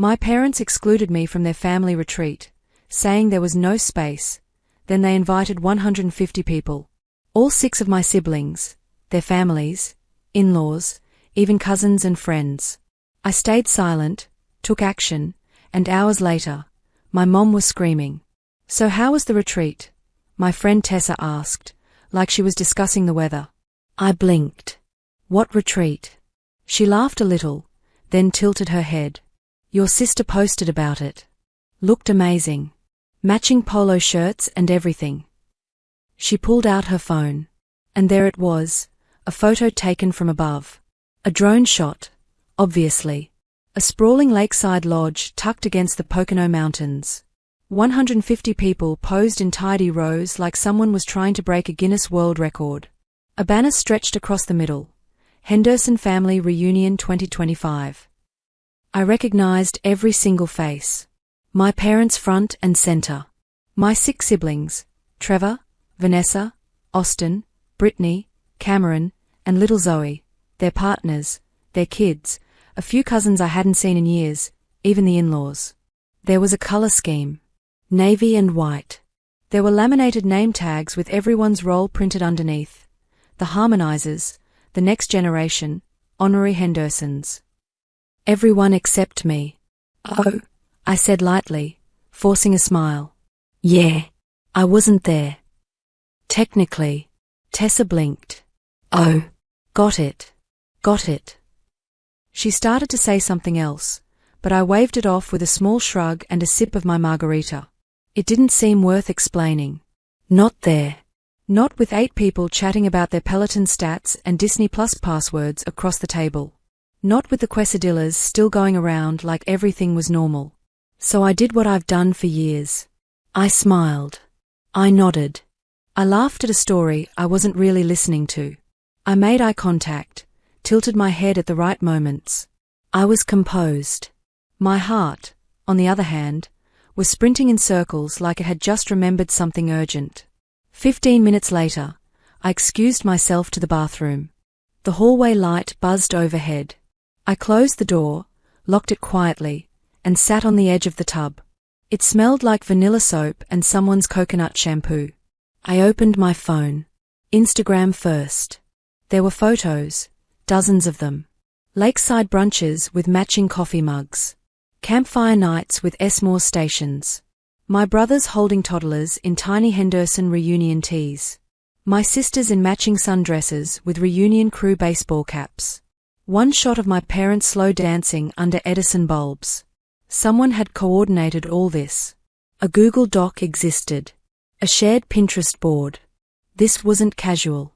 My parents excluded me from their family retreat, saying there was no space. Then they invited 150 people. All 6 of my siblings, their families, in-laws, even cousins and friends. I stayed silent, took action, and hours later, my mom was screaming. "So how was the retreat?" my friend Tessa asked, like she was discussing the weather. I blinked. "What retreat?" She laughed a little, then tilted her head. "Your sister posted about it. Looked amazing. Matching polo shirts and everything." She pulled out her phone. And there it was, a photo taken from above. A drone shot, obviously. A sprawling lakeside lodge tucked against the Pocono Mountains. 150 people posed in tidy rows like someone was trying to break a Guinness World Record. A banner stretched across the middle. Henderson Family Reunion 2025. I recognized every single face. My parents front and center. My 6 siblings, Trevor, Vanessa, Austin, Brittany, Cameron, and little Zoe, their partners, their kids, a few cousins I hadn't seen in years, even the in-laws. There was a color scheme. Navy and white. There were laminated name tags with everyone's role printed underneath. The Harmonizers, the next generation, honorary Hendersons. Everyone except me. "Oh," I said lightly, forcing a smile. "Yeah, I wasn't there." "Technically." Tessa blinked. "Oh, got it. Got it." She started to say something else, but I waved it off with a small shrug and a sip of my margarita. It didn't seem worth explaining. Not there. Not with 8 people chatting about their Peloton stats and Disney Plus passwords across the table. Not with the quesadillas still going around like everything was normal. So I did what I've done for years. I smiled. I nodded. I laughed at a story I wasn't really listening to. I made eye contact, tilted my head at the right moments. I was composed. My heart, on the other hand, was sprinting in circles like it had just remembered something urgent. 15 minutes later, I excused myself to the bathroom. The hallway light buzzed overhead. I closed the door, locked it quietly, and sat on the edge of the tub. It smelled like vanilla soap and someone's coconut shampoo. I opened my phone. Instagram first. There were photos, dozens of them. Lakeside brunches with matching coffee mugs. Campfire nights with S'more stations. My brothers holding toddlers in tiny Henderson reunion tees. My sisters in matching sundresses with reunion crew baseball caps. One shot of my parents slow dancing under Edison bulbs. Someone had coordinated all this. A Google Doc existed. A shared Pinterest board. This wasn't casual.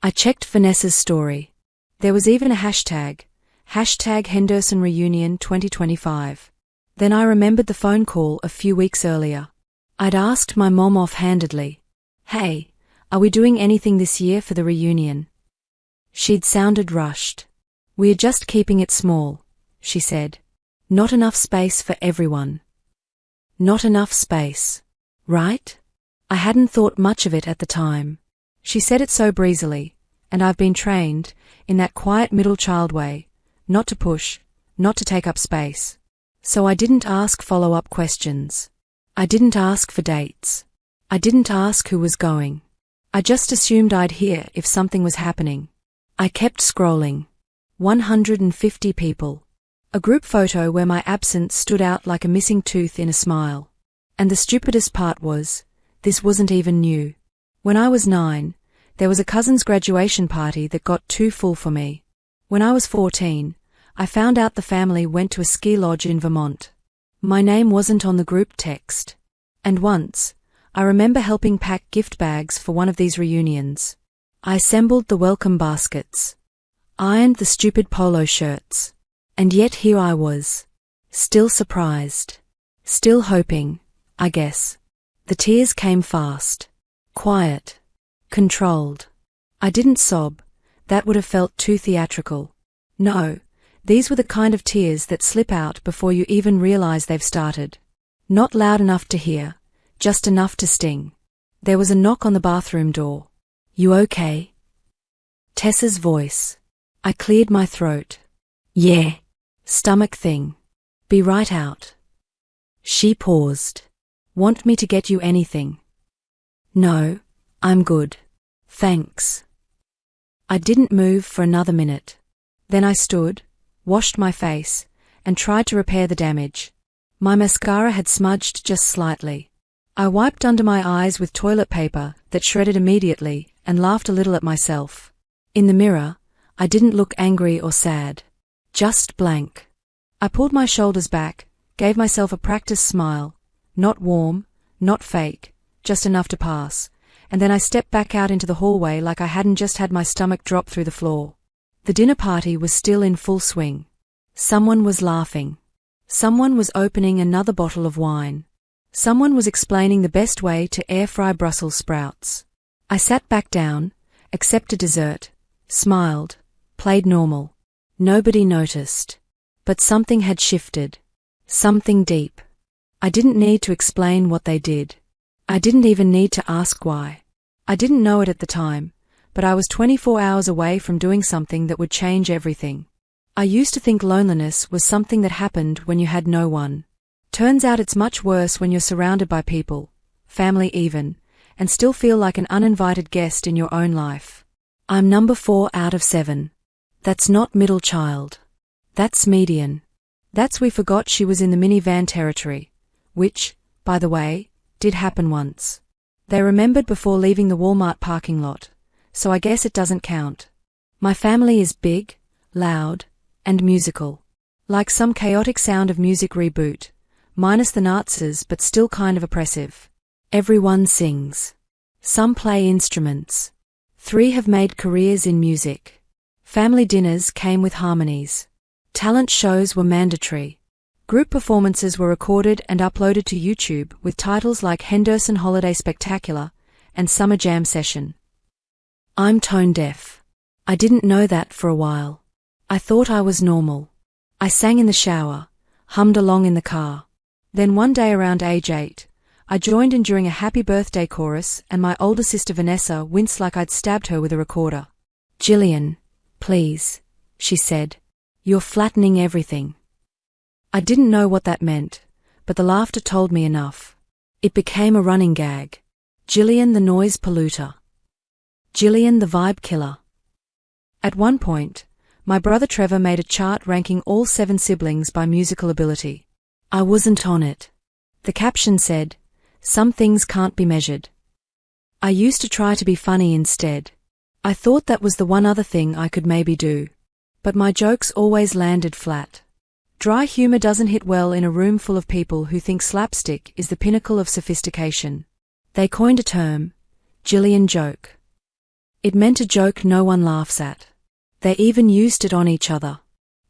I checked Vanessa's story. There was even a hashtag. Hashtag Henderson Reunion 2025. Then I remembered the phone call a few weeks earlier. I'd asked my mom offhandedly, "Hey, are we doing anything this year for the reunion?" She'd sounded rushed. "We're just keeping it small," she said. "Not enough space for everyone." Not enough space. Right? I hadn't thought much of it at the time. She said it so breezily, and I've been trained, in that quiet middle child way, not to push, not to take up space. So I didn't ask follow-up questions. I didn't ask for dates. I didn't ask who was going. I just assumed I'd hear if something was happening. I kept scrolling. 150 people. A group photo where my absence stood out like a missing tooth in a smile. And the stupidest part was, this wasn't even new. When I was 9, there was a cousin's graduation party that got too full for me. When I was 14, I found out the family went to a ski lodge in Vermont. My name wasn't on the group text. And once, I remember helping pack gift bags for one of these reunions. I assembled the welcome baskets. Ironed the stupid polo shirts. And yet here I was. Still surprised. Still hoping, I guess. The tears came fast. Quiet. Controlled. I didn't sob. That would have felt too theatrical. No. These were the kind of tears that slip out before you even realize they've started. Not loud enough to hear, just enough to sting. There was a knock on the bathroom door. "You okay?" Tessa's voice. I cleared my throat. "Yeah." Stomach thing. Be right out. She paused. Want me to get you anything? No, I'm good. Thanks. I didn't move for another minute. Then I stood, washed my face, and tried to repair the damage. My mascara had smudged just slightly. I wiped under my eyes with toilet paper that shredded immediately and laughed a little at myself. In the mirror, I didn't look angry or sad. Just blank. I pulled my shoulders back, gave myself a practiced smile. Not warm, not fake, just enough to pass. And then I stepped back out into the hallway like I hadn't just had my stomach drop through the floor. The dinner party was still in full swing. Someone was laughing. Someone was opening another bottle of wine. Someone was explaining the best way to air-fry Brussels sprouts. I sat back down, accepted dessert, smiled, played normal. Nobody noticed. But something had shifted. Something deep. I didn't need to explain what they did. I didn't even need to ask why. I didn't know it at the time, but I was 24 hours away from doing something that would change everything. I used to think loneliness was something that happened when you had no one. Turns out it's much worse when you're surrounded by people, family even, and still feel like an uninvited guest in your own life. I'm number 4 out of 7. That's not middle child. That's median. That's we forgot she was in the minivan territory, which, by the way, did happen once. They remembered before leaving the Walmart parking lot, so I guess it doesn't count. My family is big, loud, and musical. Like some chaotic Sound of Music reboot, minus the Nazis but still kind of oppressive. Everyone sings. Some play instruments. 3 have made careers in music. Family dinners came with harmonies. Talent shows were mandatory. Group performances were recorded and uploaded to YouTube with titles like Henderson Holiday Spectacular and Summer Jam Session. I'm tone deaf. I didn't know that for a while. I thought I was normal. I sang in the shower, hummed along in the car. Then one day around age 8, I joined in during a happy birthday chorus and my older sister Vanessa winced like I'd stabbed her with a recorder. "Jillian, please," she said. "You're flattening everything." I didn't know what that meant, but the laughter told me enough. It became a running gag. Jillian the noise polluter. Jillian the vibe killer. At one point, my brother Trevor made a chart ranking all 7 siblings by musical ability. I wasn't on it. The caption said, "Some things can't be measured." I used to try to be funny instead. I thought that was the one other thing I could maybe do. But my jokes always landed flat. Dry humor doesn't hit well in a room full of people who think slapstick is the pinnacle of sophistication. They coined a term, Jillian joke. It meant a joke no one laughs at. They even used it on each other.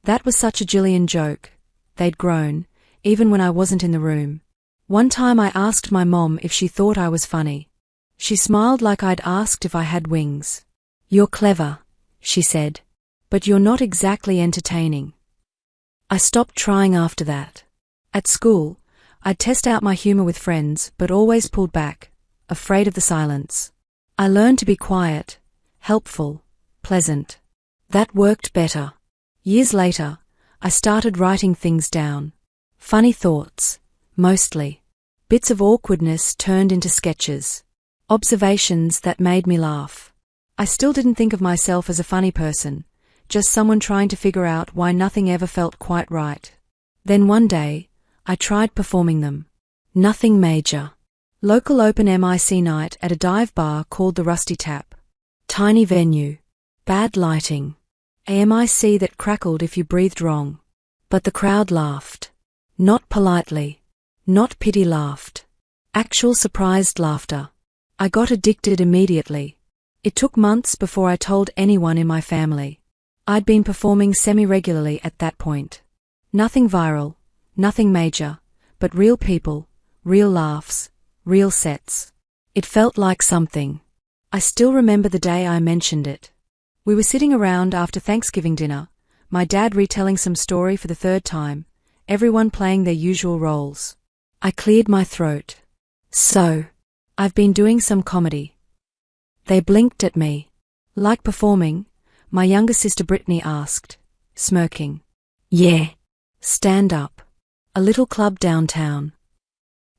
That was such a Jillian joke. They'd grown, even when I wasn't in the room. One time I asked my mom if she thought I was funny. She smiled like I'd asked if I had wings. "You're clever," she said, "but you're not exactly entertaining." I stopped trying after that. At school, I'd test out my humor with friends but always pulled back, afraid of the silence. I learned to be quiet, helpful, pleasant. That worked better. Years later, I started writing things down. Funny thoughts, mostly. Bits of awkwardness turned into sketches. Observations that made me laugh. I still didn't think of myself as a funny person, just someone trying to figure out why nothing ever felt quite right. Then one day, I tried performing them. Nothing major. Local open MIC night at a dive bar called the Rusty Tap. Tiny venue. Bad lighting. A MIC that crackled if you breathed wrong. But the crowd laughed. Not politely. Not pity laughed. Actual surprised laughter. I got addicted immediately. It took months before I told anyone in my family. I'd been performing semi-regularly at that point. Nothing viral, nothing major, but real people, real laughs, real sets. It felt like something. I still remember the day I mentioned it. We were sitting around after Thanksgiving dinner, my dad retelling some story for the 3rd time, everyone playing their usual roles. I cleared my throat. "So, I've been doing some comedy." They blinked at me. "Like performing?" My younger sister Brittany asked, smirking. "Yeah." "Stand up." A little club downtown.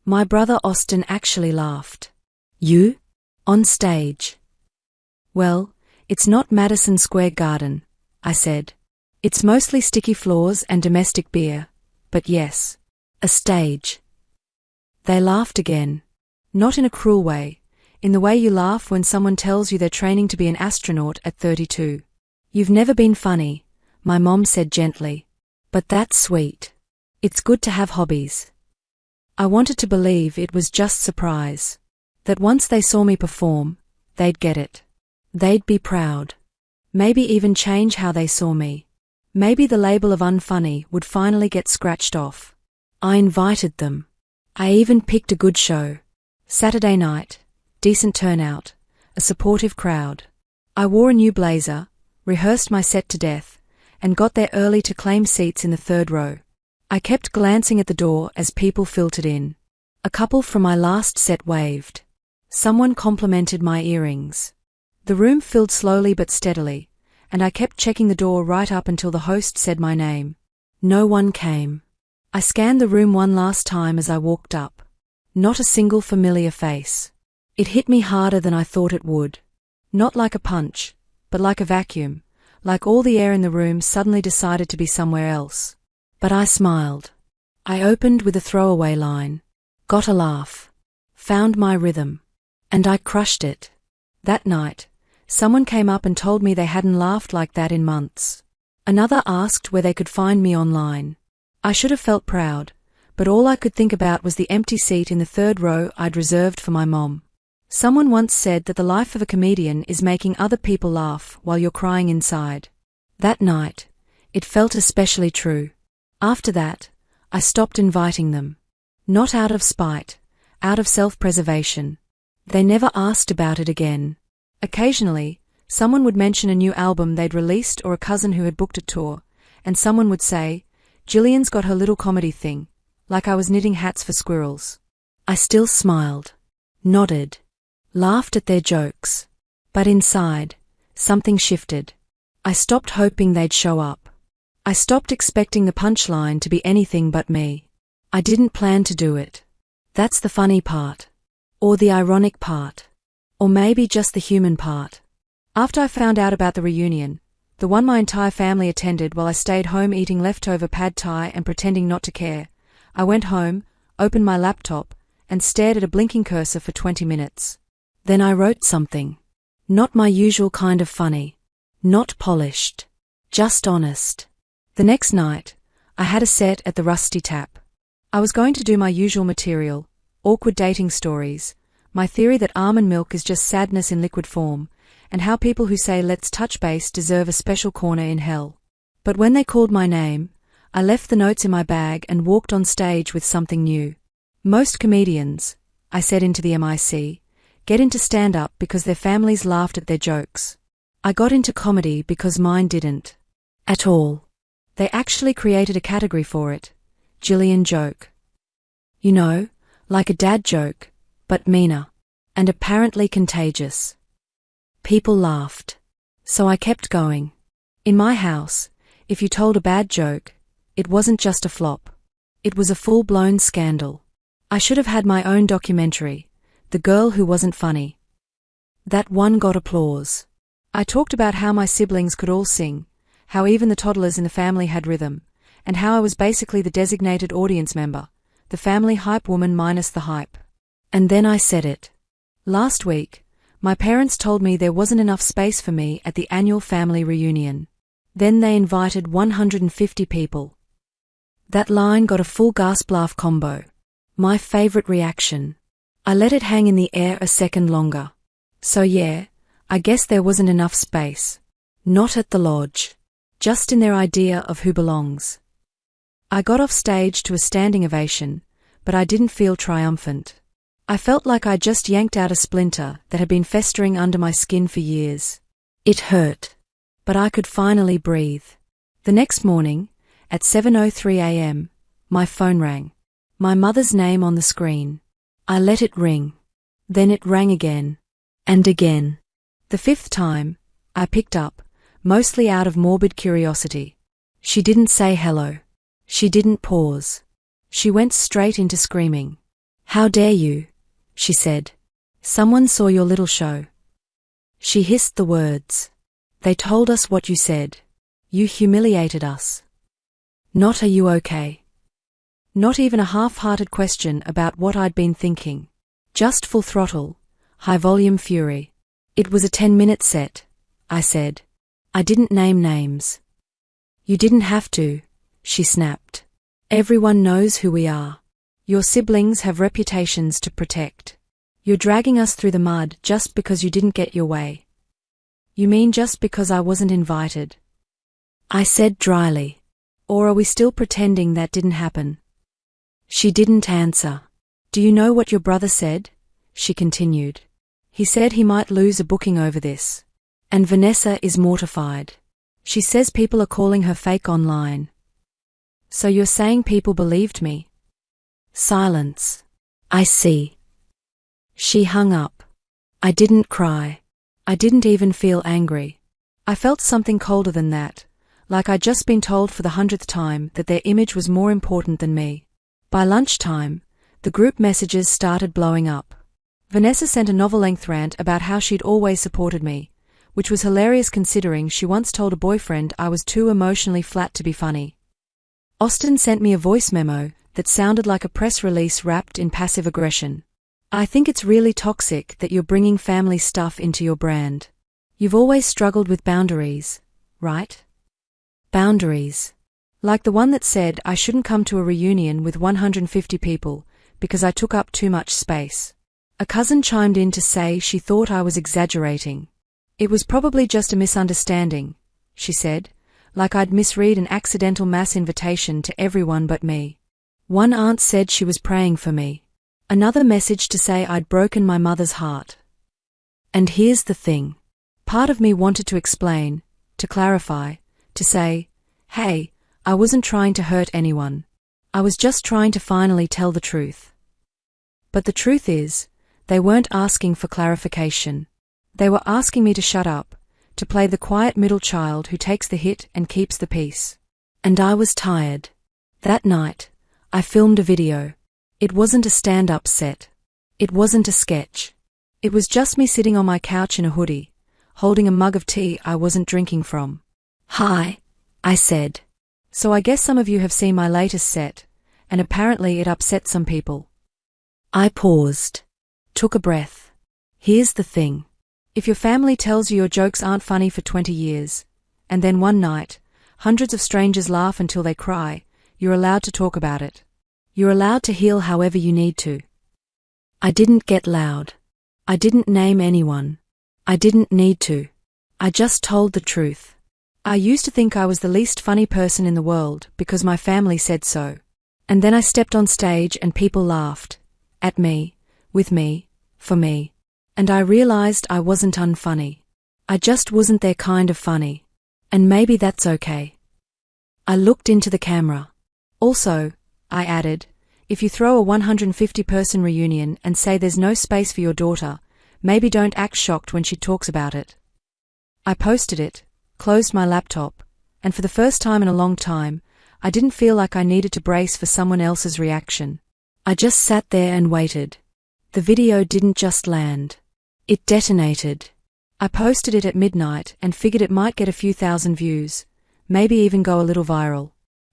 My brother Austin actually laughed. You? On stage? Well, it's not Madison Square Garden, I said. It's mostly sticky floors and domestic beer, but yes, a stage. They laughed again. Not in a cruel way, in the way you laugh when someone tells you they're training to be an astronaut at 32. You've never been funny, my mom said gently. But that's sweet. It's good to have hobbies. I wanted to believe it was just surprise. That once they saw me perform, they'd get it. They'd be proud. Maybe even change how they saw me. Maybe the label of unfunny would finally get scratched off. I invited them. I even picked a good show. Saturday night, decent turnout, a supportive crowd. I wore a new blazer, rehearsed my set to death, and got there early to claim seats in the third row. I kept glancing at the door as people filtered in. A couple from my last set waved. Someone complimented my earrings. The room filled slowly but steadily, and I kept checking the door right up until the host said my name. No one came. I scanned the room one last time as I walked up. Not a single familiar face. It hit me harder than I thought it would. Not like a punch, but like a vacuum, like all the air in the room suddenly decided to be somewhere else. But I smiled. I opened with a throwaway line. Got a laugh. Found my rhythm. And I crushed it. That night, someone came up and told me they hadn't laughed like that in months. Another asked where they could find me online. I should have felt proud, but all I could think about was the empty seat in the third row I'd reserved for my mom. Someone once said that the life of a comedian is making other people laugh while you're crying inside. That night, it felt especially true. After that, I stopped inviting them. Not out of spite, out of self-preservation. They never asked about it again. Occasionally, someone would mention a new album they'd released or a cousin who had booked a tour, and someone would say, Jillian's got her little comedy thing, like I was knitting hats for squirrels. I still smiled, nodded, laughed at their jokes. But inside, something shifted. I stopped hoping they'd show up. I stopped expecting the punchline to be anything but me. I didn't plan to do it. That's the funny part. Or the ironic part. Or maybe just the human part. After I found out about the reunion, the one my entire family attended while I stayed home eating leftover pad thai and pretending not to care, I went home, opened my laptop, and stared at a blinking cursor for 20 minutes. Then I wrote something. Not my usual kind of funny. Not polished. Just honest. The next night, I had a set at the Rusty Tap. I was going to do my usual material, awkward dating stories, my theory that almond milk is just sadness in liquid form, and how people who say let's touch base deserve a special corner in hell. But when they called my name, I left the notes in my bag and walked on stage with something new. Most comedians, I said into the MIC, get into stand-up because their families laughed at their jokes. I got into comedy because mine didn't. At all. They actually created a category for it. Jillian joke. You know, like a dad joke, but meaner. And apparently contagious. People laughed. So I kept going. In my house, if you told a bad joke, it wasn't just a flop. It was a full-blown scandal. I should have had my own documentary, The Girl Who Wasn't Funny. That one got applause. I talked about how my siblings could all sing, how even the toddlers in the family had rhythm, and how I was basically the designated audience member, the family hype woman minus the hype. And then I said it. Last week, my parents told me there wasn't enough space for me at the annual family reunion. Then they invited 150 people. That line got a full gasp laugh combo. My favorite reaction. I let it hang in the air a second longer. So yeah, I guess there wasn't enough space. Not at the lodge. Just in their idea of who belongs. I got off stage to a standing ovation, but I didn't feel triumphant. I felt like I just yanked out a splinter that had been festering under my skin for years. It hurt. But I could finally breathe. The next morning, at 7:03 a.m., my phone rang. My mother's name on the screen. I let it ring. Then it rang again. And again. The fifth time, I picked up, mostly out of morbid curiosity. She didn't say hello. She didn't pause. She went straight into screaming. "How dare you?" she said. "Someone saw your little show." She hissed the words. "They told us what you said. You humiliated us. Not 'Are you okay?' Not even a half-hearted question about what I'd been thinking. Just full throttle, high-volume fury. It was a 10-minute set," I said. "I didn't name names." "You didn't have to," she snapped. "Everyone knows who we are. Your siblings have reputations to protect. You're dragging us through the mud just because you didn't get your way." "You mean just because I wasn't invited?" I said dryly. "Or are we still pretending that didn't happen?" She didn't answer. "Do you know what your brother said?" she continued. "He said he might lose a booking over this. And Vanessa is mortified. She says people are calling her fake online." "So you're saying people believed me?" Silence. "I see." She hung up. I didn't cry. I didn't even feel angry. I felt something colder than that, like I'd just been told for the 100th time that their image was more important than me. By lunchtime, the group messages started blowing up. Vanessa sent a novel-length rant about how she'd always supported me, which was hilarious considering she once told a boyfriend I was too emotionally flat to be funny. Austin sent me a voice memo that sounded like a press release wrapped in passive aggression. "I think it's really toxic that you're bringing family stuff into your brand. You've always struggled with boundaries, right? Boundaries. Like the one that said I shouldn't come to a reunion with 150 people because I took up too much space." A cousin chimed in to say she thought I was exaggerating. "It was probably just a misunderstanding," she said, like I'd misread an accidental mass invitation to everyone but me. One aunt said she was praying for me. Another message to say I'd broken my mother's heart. And here's the thing. Part of me wanted to explain, to clarify, to say, "Hey, I wasn't trying to hurt anyone. I was just trying to finally tell the truth." But the truth is, they weren't asking for clarification. They were asking me to shut up, to play the quiet middle child who takes the hit and keeps the peace. And I was tired. That night, I filmed a video. It wasn't a stand-up set. It wasn't a sketch. It was just me sitting on my couch in a hoodie, holding a mug of tea I wasn't drinking from. "Hi," I said. "So I guess some of you have seen my latest set, and apparently it upset some people." I paused. Took a breath. Here's the thing. If your family tells you your jokes aren't funny for 20 years, and then one night, hundreds of strangers laugh until they cry, you're allowed to talk about it. You're allowed to heal however you need to. I didn't get loud. I didn't name anyone. I didn't need to. I just told the truth. I used to think I was the least funny person in the world because my family said so. And then I stepped on stage and people laughed. At me, with me, for me. And I realized I wasn't unfunny. I just wasn't their kind of funny. And maybe that's okay. I looked into the camera. Also, I added, if you throw a 150-person reunion and say there's no space for your daughter, maybe don't act shocked when she talks about it. I posted it, closed my laptop, and for the first time in a long time, I didn't feel like I needed to brace for someone else's reaction. I just sat there and waited. The video didn't just land. It detonated. I posted it at midnight and figured it might get a few thousand views, maybe even go a little viral.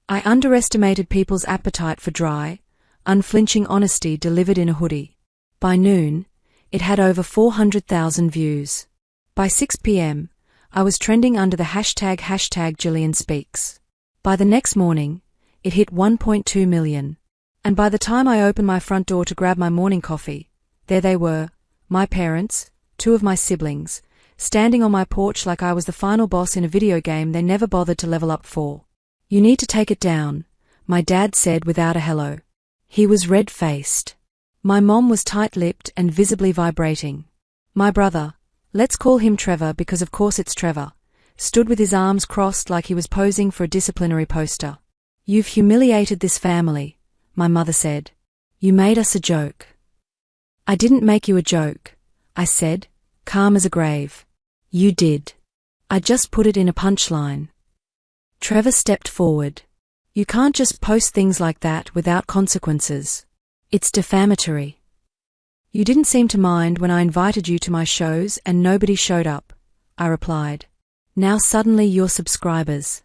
I underestimated people's appetite for dry, unflinching honesty delivered in a hoodie. By noon, it had over 400,000 views. By 6 p.m., I was trending under the hashtag #JillianSpeaks. By the next morning, it hit 1.2 million. And by the time I opened my front door to grab my morning coffee, there they were, my parents, two of my siblings, standing on my porch like I was the final boss in a video game they never bothered to level up for. "You need to take it down," my dad said without a hello. He was red-faced. My mom was tight-lipped and visibly vibrating. My brother, let's call him Trevor because of course it's Trevor, stood with his arms crossed like he was posing for a disciplinary poster. "You've humiliated this family," my mother said. "You made us a joke." "I didn't make you a joke," I said, calm as a grave. "You did. I just put it in a punchline." Trevor stepped forward. You can't just post things like that without consequences. It's defamatory. You didn't seem to mind when I invited you to my shows and nobody showed up, I replied. Now suddenly you're subscribers.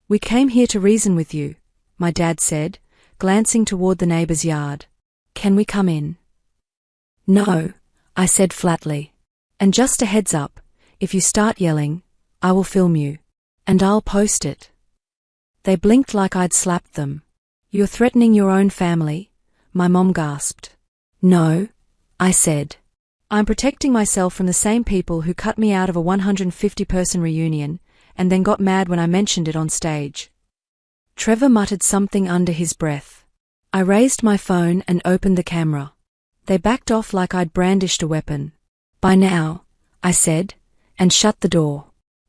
We came here to reason with you, my dad said, glancing toward the neighbor's yard. Can we come in? No, I said flatly. And just a heads up, if you start yelling, I will film you. And I'll post it. They blinked like I'd slapped them. You're threatening your own family? My mom gasped. No, I said. I'm protecting myself from the same people who cut me out of a 150-person reunion and then got mad when I mentioned it on stage. Trevor muttered something under his breath. I raised my phone and opened the camera. They backed off like I'd brandished a weapon. By now, I said, and shut the door.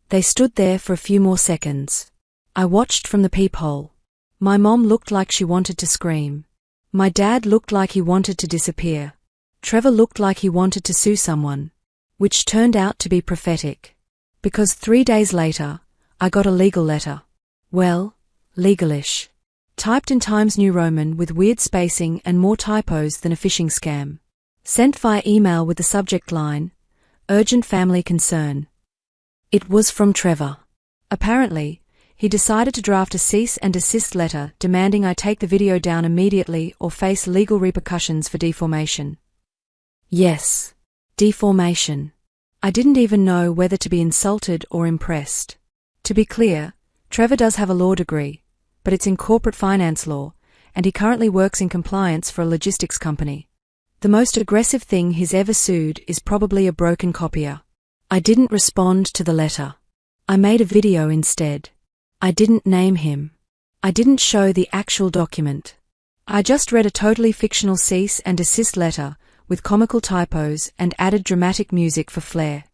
They stood there for a few more seconds. I watched from the peephole. My mom looked like she wanted to scream. My dad looked like he wanted to disappear. Trevor looked like he wanted to sue someone, which turned out to be prophetic. Because 3 days later, I got a legal letter. Well, legalish. Typed in Times New Roman with weird spacing and more typos than a phishing scam. Sent via email with the subject line, Urgent Family Concern. It was from Trevor. Apparently, he decided to draft a cease and desist letter demanding I take the video down immediately or face legal repercussions for defamation. Yes, defamation. I didn't even know whether to be insulted or impressed. To be clear, Trevor does have a law degree, but it's in corporate finance law, and he currently works in compliance for a logistics company. The most aggressive thing he's ever sued is probably a broken copier. I didn't respond to the letter. I made a video instead. I didn't name him. I didn't show the actual document. I just read a totally fictional cease and desist letter with comical typos and added dramatic music for flair.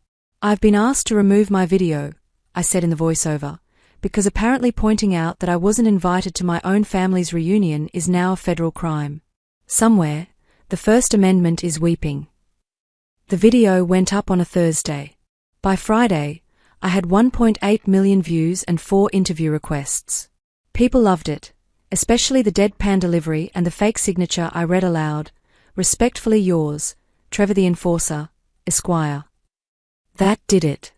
I've been asked to remove my video, I said in the voiceover, because apparently pointing out that I wasn't invited to my own family's reunion is now a federal crime. Somewhere, the First Amendment is weeping. The video went up on a Thursday. By Friday, I had 1.8 million views and 4 interview requests. People loved it, especially the deadpan delivery and the fake signature I read aloud, respectfully yours, Trevor the Enforcer, Esquire. That did it.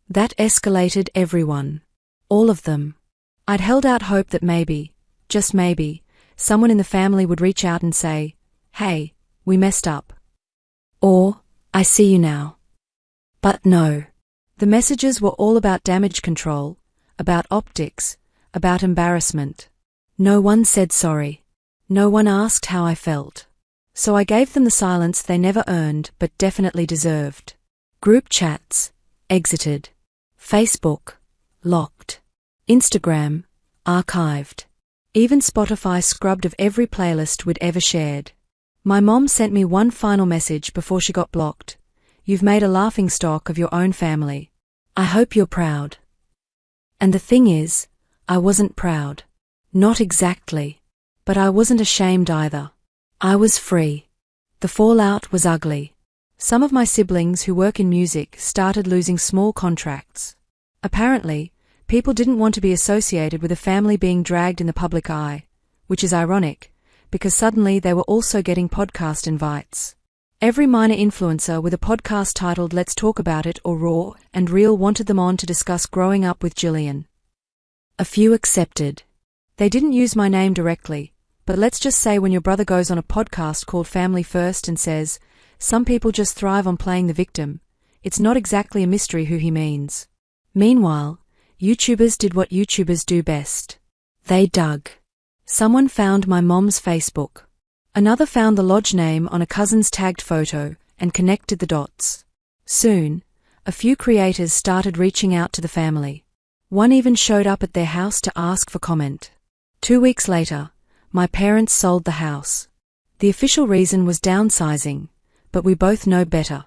That escalated everyone. All of them. I'd held out hope that maybe, just maybe, someone in the family would reach out and say, hey, we messed up. Or, I see you now. But no. The messages were all about damage control, about optics, about embarrassment. No one said sorry. No one asked how I felt. So I gave them the silence they never earned but definitely deserved. Group chats, exited. Facebook, locked. Instagram, archived. Even Spotify scrubbed of every playlist we'd ever shared. My mom sent me one final message before she got blocked. You've made a laughingstock of your own family. I hope you're proud. And the thing is, I wasn't proud. Not exactly. But I wasn't ashamed either. I was free. The fallout was ugly. Some of my siblings who work in music started losing small contracts. Apparently, people didn't want to be associated with a family being dragged in the public eye, which is ironic, because suddenly they were also getting podcast invites. Every minor influencer with a podcast titled Let's Talk About It or Raw and Real wanted them on to discuss growing up with Jillian. A few accepted. They didn't use my name directly, but let's just say when your brother goes on a podcast called Family First and says, some people just thrive on playing the victim, it's not exactly a mystery who he means. Meanwhile, YouTubers did what YouTubers do best. They dug. Someone found my mom's Facebook. Another found the lodge name on a cousin's tagged photo and connected the dots. Soon, a few creators started reaching out to the family. One even showed up at their house to ask for comment. 2 weeks later, my parents sold the house. The official reason was downsizing, but we both know better.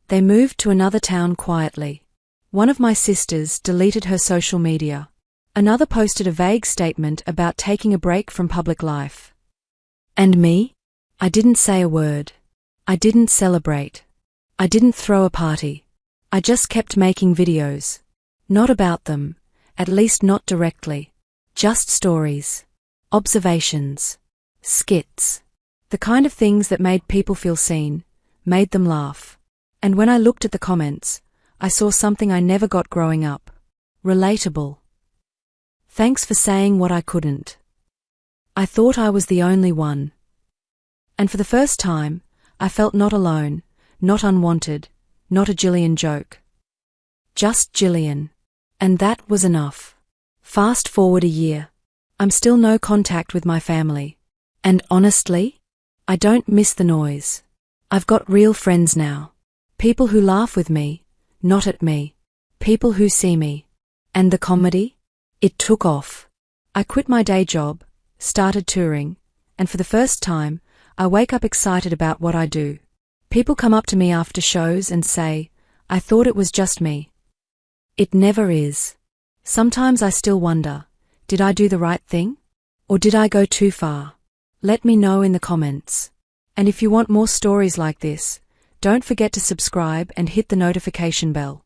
They moved to another town quietly. One of my sisters deleted her social media. Another posted a vague statement about taking a break from public life. And me? I didn't say a word. I didn't celebrate. I didn't throw a party. I just kept making videos. Not about them, at least not directly. Just stories. Observations. Skits. The kind of things that made people feel seen, made them laugh. And when I looked at the comments, I saw something I never got growing up. Relatable. Thanks for saying what I couldn't. I thought I was the only one. And for the first time, I felt not alone, not unwanted, not a Jillian joke. Just Jillian. And that was enough. Fast forward a year. I'm still no contact with my family. And honestly, I don't miss the noise. I've got real friends now. People who laugh with me, not at me. People who see me. And the comedy? It took off. I quit my day job, started touring, and for the first time, I wake up excited about what I do. People come up to me after shows and say, I thought it was just me. It never is. Sometimes I still wonder, did I do the right thing? Or did I go too far? Let me know in the comments. And if you want more stories like this, don't forget to subscribe and hit the notification bell.